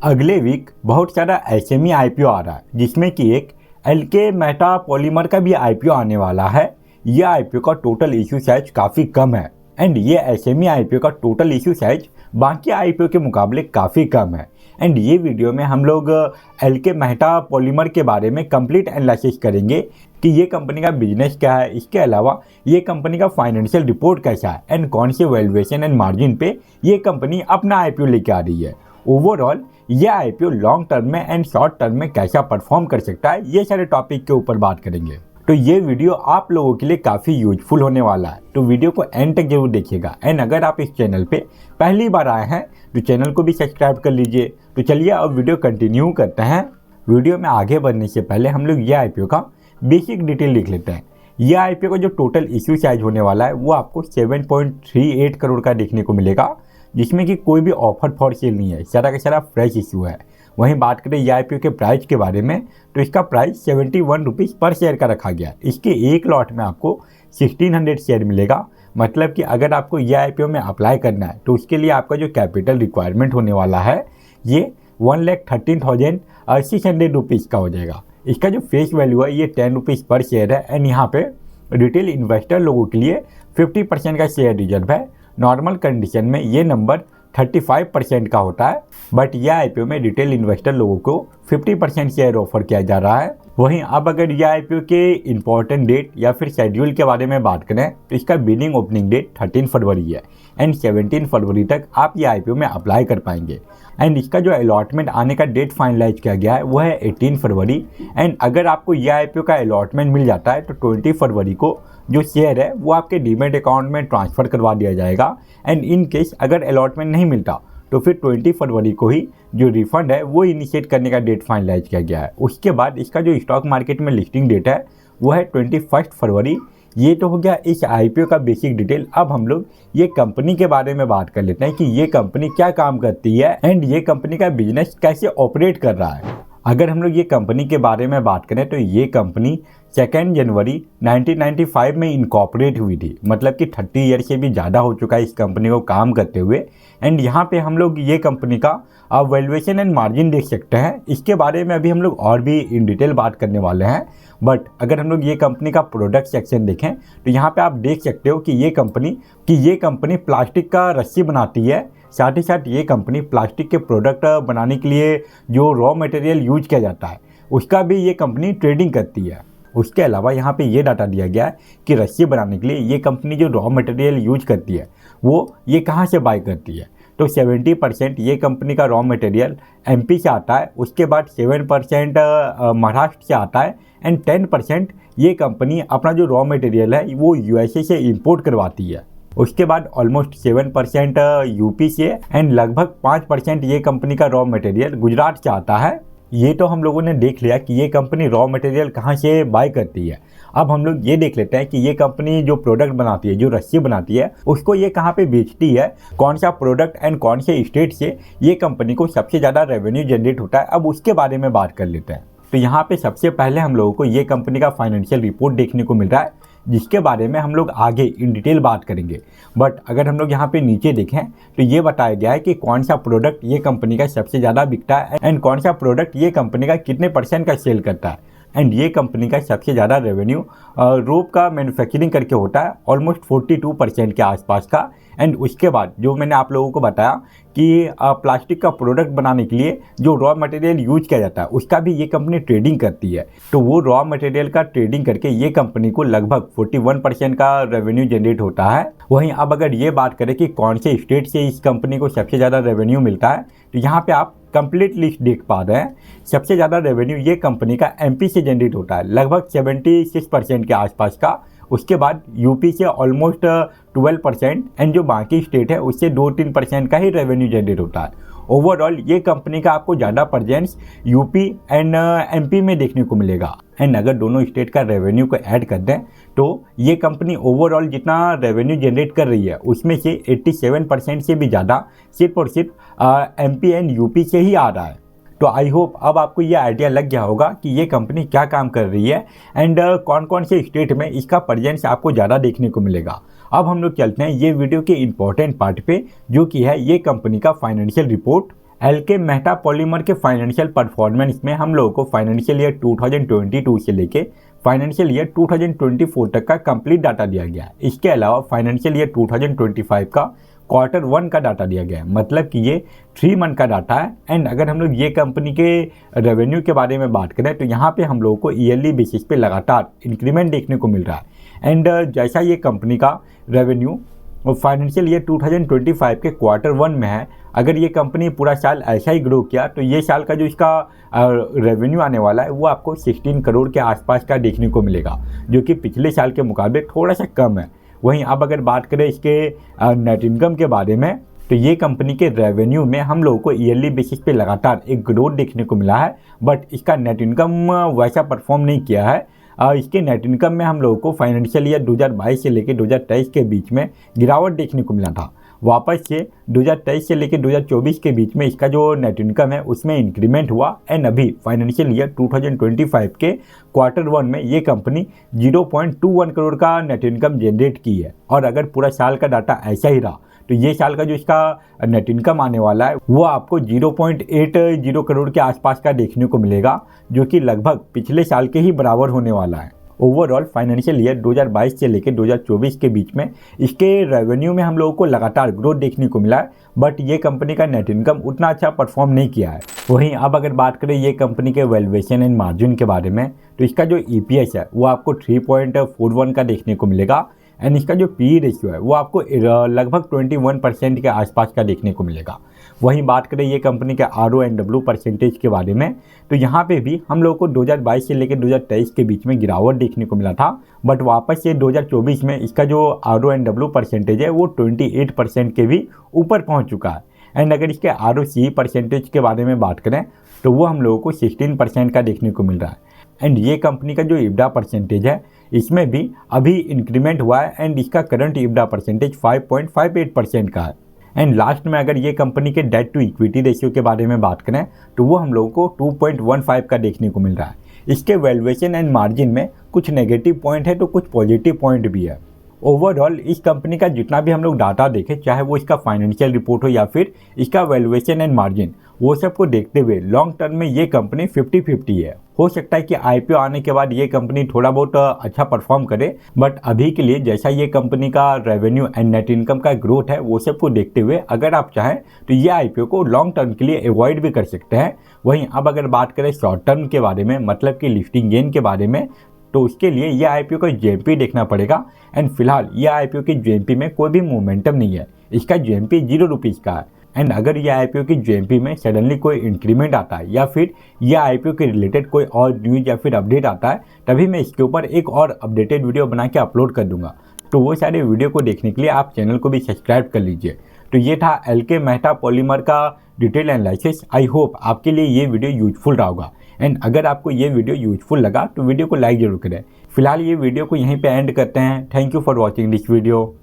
अगले वीक बहुत सारा एसएमई आईपीओ आ रहा है, जिसमें कि एक एलके मेटा पॉलीमर का भी आईपीओ आने वाला है। यह आईपीओ का टोटल इश्यू साइज काफ़ी कम है एंड ये एसएमई आईपीओ का टोटल इश्यू साइज बाकी आईपीओ के मुकाबले काफ़ी कम है। एंड ये वीडियो में हम लोग एलके मेटा पॉलीमर के बारे में कंप्लीट एनालिसिस करेंगे कि ये कंपनी का बिजनेस क्या है, इसके अलावा ये कंपनी का फाइनेंशियल रिपोर्ट कैसा है एंड कौन से वैल्यूएशन एंड मार्जिन पे ये कंपनी अपना आईपीओ लेके आ रही है। ओवरऑल ये आईपीओ लॉन्ग टर्म में एंड शॉर्ट टर्म में कैसा परफॉर्म कर सकता है, ये सारे टॉपिक के ऊपर बात करेंगे। तो ये वीडियो आप लोगों के लिए काफ़ी यूजफुल होने वाला है, तो वीडियो को एंड तक जरूर देखिएगा। एंड अगर आप इस चैनल पे पहली बार आए हैं तो चैनल को भी सब्सक्राइब कर लीजिए। तो चलिए अब वीडियो कंटिन्यू करते हैं। वीडियो में आगे बढ़ने से पहले हम लोग ये आईपीओ का बेसिक डिटेल लिख लेते हैं। यह आईपीओ का जो टोटल इश्यू साइज होने वाला है वो आपको 7.38 करोड़ का देखने को मिलेगा, जिसमें कि कोई भी ऑफर फॉर सेल नहीं है, सारा का सारा फ्रेश इशू है। वहीं बात करें ये आईपीओ के प्राइस के बारे में तो इसका प्राइस 71 रुपीज़ पर शेयर का रखा गया है। इसके एक लॉट में आपको 1600 शेयर मिलेगा। मतलब कि अगर आपको ये आईपीओ में अप्लाई करना है तो उसके लिए आपका जो कैपिटल रिक्वायरमेंट होने वाला है ये 1,13,600 रुपीज़ का हो जाएगा। इसका जो फेस वैल्यू है ये 10 रुपीज़ पर शेयर है एंड यहाँ पे रिटेल इन्वेस्टर लोगों के लिए 50% का शेयर रिजर्व है। नॉर्मल कंडीशन में ये नंबर 35% का होता है, बट यह आईपीओ में रिटेल इन्वेस्टर लोगों को 50% शेयर ऑफर किया जा रहा है। वहीं अब अगर यह आईपीओ के इंपॉर्टेंट डेट या फिर शेड्यूल के बारे में बात करें तो इसका बिडिंग ओपनिंग डेट 13 फरवरी है एंड 17 फरवरी तक आप ये आईपीओ में अप्लाई कर पाएंगे। एंड इसका जो अलॉटमेंट आने का डेट फाइनलाइज किया गया है वो है 18 फरवरी। एंड अगर आपको यह आईपीओ का अलॉटमेंट मिल जाता है तो 20 फरवरी को जो शेयर है वो आपके डीमेट अकाउंट में ट्रांसफ़र करवा दिया जाएगा। एंड इन केस अगर अलॉटमेंट नहीं मिलता तो फिर 20 फरवरी को ही जो रिफंड है वो इनिशिएट करने का डेट फाइनलाइज किया गया है। उसके बाद इसका जो स्टॉक मार्केट में लिस्टिंग डेट है वो है 21 फरवरी। ये तो हो गया इस आईपीओ का बेसिक डिटेल। अब हम लोग ये कंपनी के बारे में बात कर लेते हैं कि ये कंपनी क्या काम करती है एंड ये कंपनी का बिजनेस कैसे ऑपरेट कर रहा है। अगर हम लोग ये कंपनी के बारे में बात करें तो ये कंपनी 2 जनवरी 1995 में इनकॉर्पोरेट हुई थी। मतलब कि 30 ईयर से भी ज़्यादा हो चुका है इस कंपनी को काम करते हुए। एंड यहाँ पे हम लोग ये कंपनी का वैल्यूएशन एंड मार्जिन देख सकते हैं। इसके बारे में अभी हम लोग और भी इन डिटेल बात करने वाले हैं। बट अगर हम लोग ये कंपनी का प्रोडक्ट सेक्शन देखें तो यहाँ पे आप देख सकते हो कि ये कंपनी प्लास्टिक का रस्सी बनाती है। साथ ही साथ ये कंपनी प्लास्टिक के प्रोडक्ट बनाने के लिए जो रॉ मटेरियल यूज किया जाता है उसका भी ये कंपनी ट्रेडिंग करती है। उसके अलावा यहाँ पे ये डाटा दिया गया है कि रस्सी बनाने के लिए ये कंपनी जो रॉ मटेरियल यूज करती है वो ये कहाँ से बाय करती है। तो 70% ये कंपनी का रॉ मटेरियल एमपी से आता है, उसके बाद 7% महाराष्ट्र से आता है एंड 10% ये कंपनी अपना जो रॉ मटेरियल है वो यूएसए से इंपोर्ट करवाती है। उसके बाद ऑलमोस्ट 7% यूपी से एंड लगभग 5% ये कंपनी का रॉ मटेरियल गुजरात से आता है। ये तो हम लोगों ने देख लिया कि ये कंपनी रॉ मटेरियल कहाँ से बाय करती है। अब हम लोग ये देख लेते हैं कि ये कंपनी जो प्रोडक्ट बनाती है, जो रस्सी बनाती है, उसको ये कहाँ पे बेचती है, कौन सा प्रोडक्ट एंड कौन से स्टेट से ये कंपनी को सबसे ज़्यादा रेवेन्यू जनरेट होता है। अब उसके बारे में बात कर लेते हैं। तो यहाँ पे सबसे पहले हम लोगों को ये कंपनी का फाइनेंशियल रिपोर्ट देखने को मिल रहा है, जिसके बारे में हम लोग आगे इन डिटेल बात करेंगे। बट अगर हम लोग यहाँ पे नीचे देखें तो ये बताया गया है कि कौन सा प्रोडक्ट ये कंपनी का सबसे ज़्यादा बिकता है एंड कौन सा प्रोडक्ट ये कंपनी का कितने % का सेल करता है। एंड ये कंपनी का सबसे ज़्यादा रेवेन्यू रोप का मैन्युफैक्चरिंग करके होता है, ऑलमोस्ट 42% के आसपास का। एंड उसके बाद जो मैंने आप लोगों को बताया कि प्लास्टिक का प्रोडक्ट बनाने के लिए जो रॉ मटेरियल यूज किया जाता है उसका भी ये कंपनी ट्रेडिंग करती है। तो वो रॉ मटेरियल का ट्रेडिंग करके ये कंपनी को लगभग 41% का रेवेन्यू जनरेट होता है। वहीं अब अगर ये बात करें कि कौन से स्टेट से इस कंपनी को सबसे ज़्यादा रेवेन्यू मिलता है तो यहाँ पे आप कंप्लीट लिस्ट देख पा रहे हैं। सबसे ज़्यादा रेवेन्यू ये कंपनी का एमपी से जनरेट होता है, लगभग 76% के आसपास का। उसके बाद यूपी से ऑलमोस्ट 12% एंड जो बाकी स्टेट है उससे 2-3% का ही रेवेन्यू जनरेट होता है। ओवरऑल ये कंपनी का आपको ज़्यादा प्रेजेंस यूपी एंड एमपी में देखने को मिलेगा। एंड अगर दोनों स्टेट का रेवेन्यू को ऐड कर दें तो ये कंपनी ओवरऑल जितना रेवेन्यू जनरेट कर रही है उसमें से 87% से भी ज़्यादा सिर्फ और सिर्फ एमपी एंड यूपी से ही आ रहा है। तो आई होप अब आपको ये आइडिया लग गया होगा कि ये कंपनी क्या काम कर रही है एंड कौन कौन से स्टेट में इसका प्रेजेंस आपको ज़्यादा देखने को मिलेगा। अब हम लोग चलते हैं ये वीडियो के इम्पोर्टेंट पार्ट पे, जो कि है ये कंपनी का financial report L K Mehta Polymer के फाइनेंशियल परफॉर्मेंस में हम लोगों को फाइनेंशियल ईयर 2022 से लेके फाइनेंशियल ईयर 2024 तक का कंप्लीट डाटा दिया गया है। इसके अलावा फाइनेंशियल ईयर 2025 का Q1 का डाटा दिया गया है, मतलब कि ये 3 मंथ का डाटा है। एंड अगर हम लोग ये कंपनी के रेवेन्यू के बारे में बात करें तो यहाँ पे हम लोगों को ईयरली बेसिस पे लगातार इंक्रीमेंट देखने को मिल रहा है। एंड जैसा ये कंपनी का रेवेन्यू फाइनेंशियल ईयर 2025 के Q1 में है, अगर ये कंपनी पूरा साल ऐसा ही ग्रो किया तो ये साल का जो इसका रेवेन्यू आने वाला है वो आपको 16 करोड़ के आसपास का देखने को मिलेगा, जो कि पिछले साल के मुकाबले थोड़ा सा कम है। वहीं अब अगर बात करें इसके नेट इनकम के बारे में तो ये कंपनी के रेवेन्यू में हम लोगों को ईयरली बेसिस पे लगातार एक ग्रोथ देखने को मिला है, बट इसका नेट इनकम वैसा परफॉर्म नहीं किया है। इसके नेट इनकम में हम लोगों को फाइनेंशियल ईयर 2022 से लेकर 2023 के बीच में गिरावट देखने को मिला था। वापस से 2023 से लेकर 2024 के बीच में इसका जो नेट इनकम है उसमें इंक्रीमेंट हुआ। एंड अभी फाइनेंशियल ईयर 2025 के Q1 में ये कंपनी 0.21 करोड़ का नेट इनकम जनरेट की है। और अगर पूरा साल का डाटा ऐसा ही रहा तो ये साल का जो इसका नेट इनकम आने वाला है वो आपको 0.80 करोड़ के आसपास का देखने को मिलेगा, जो कि लगभग पिछले साल के ही बराबर होने वाला है। ओवरऑल फाइनेंशियल ईयर 2022 से लेकर 2024 के बीच में इसके रेवेन्यू में हम लोगों को लगातार ग्रोथ देखने को मिला है, बट ये कंपनी का नेट इनकम उतना अच्छा परफॉर्म नहीं किया है। वहीं अब अगर बात करें ये कंपनी के वैल्यूएशन एंड मार्जिन के बारे में तो इसका जो EPS है वो आपको 3.41 का देखने को मिलेगा। एंड इसका जो PE रेशियो है वो आपको लगभग 21% के आसपास का देखने को मिलेगा। वहीं बात करें ये कंपनी के RONW परसेंटेज के बारे में तो यहाँ पे भी हम लोगों को 2022 से लेकर 2023 के बीच में गिरावट देखने को मिला था, बट वापस से 2024 में इसका जो RONW परसेंटेज है वो 28% के भी ऊपर पहुँच चुका है। एंड अगर इसके ROCE परसेंटेज के बारे में बात करें तो वो हम लोगों को 16% का देखने को मिल रहा है। एंड ये कंपनी का जो EBITDA परसेंटेज है इसमें भी अभी इंक्रीमेंट हुआ है। एंड इसका करंट EBITDA परसेंटेज 5.58% का है। एंड लास्ट में अगर ये कंपनी के डेट टू इक्विटी रेशियो के बारे में बात करें तो वो हम लोगों को 2.15 का देखने को मिल रहा है। इसके वैल्यूएशन एंड मार्जिन में कुछ नेगेटिव पॉइंट है तो कुछ पॉजिटिव पॉइंट भी है। ओवरऑल इस कंपनी का जितना भी हम लोग डाटा देखें, चाहे वो इसका फाइनेंशियल रिपोर्ट हो या फिर इसका वैल्यूएशन एंड मार्जिन, वो सब को देखते हुए लॉन्ग टर्म में ये कंपनी 50-50 है। हो सकता है कि IPO आने के बाद ये कंपनी थोड़ा बहुत अच्छा परफॉर्म करे, बट अभी के लिए जैसा ये कंपनी का रेवेन्यू एंड नेट इनकम का ग्रोथ है वो सब को देखते हुए अगर आप चाहें तो ये IPO को लॉन्ग टर्म के लिए अवॉइड भी कर सकते हैं। वहीं अब अगर बात करें शॉर्ट टर्म के बारे में, मतलब कि लिस्टिंग गेन के बारे में, तो उसके लिए ये IPO का GMP देखना पड़ेगा। एंड फिलहाल ये IPO की GMP में कोई भी मोमेंटम नहीं है, इसका GMP 0 रुपीज़ का है। एंड अगर ये IPO की GMP में सडनली कोई इंक्रीमेंट आता है या फिर ये IPO के रिलेटेड कोई और न्यूज़ या फिर अपडेट आता है तभी मैं इसके ऊपर एक और अपडेटेड वीडियो बना के अपलोड कर दूंगा। तो वो सारे वीडियो को देखने के लिए आप चैनल को भी सब्सक्राइब कर लीजिए। तो ये था एलके मेहता पॉलीमर का डिटेल एनालिसिस। आई होप आपके लिए ये वीडियो यूजफुल रहा होगा। एंड अगर आपको ये वीडियो यूजफुल लगा तो वीडियो को लाइक जरूर करें। फिलहाल ये वीडियो को यहीं पे एंड करते हैं। Thank you for watching this video.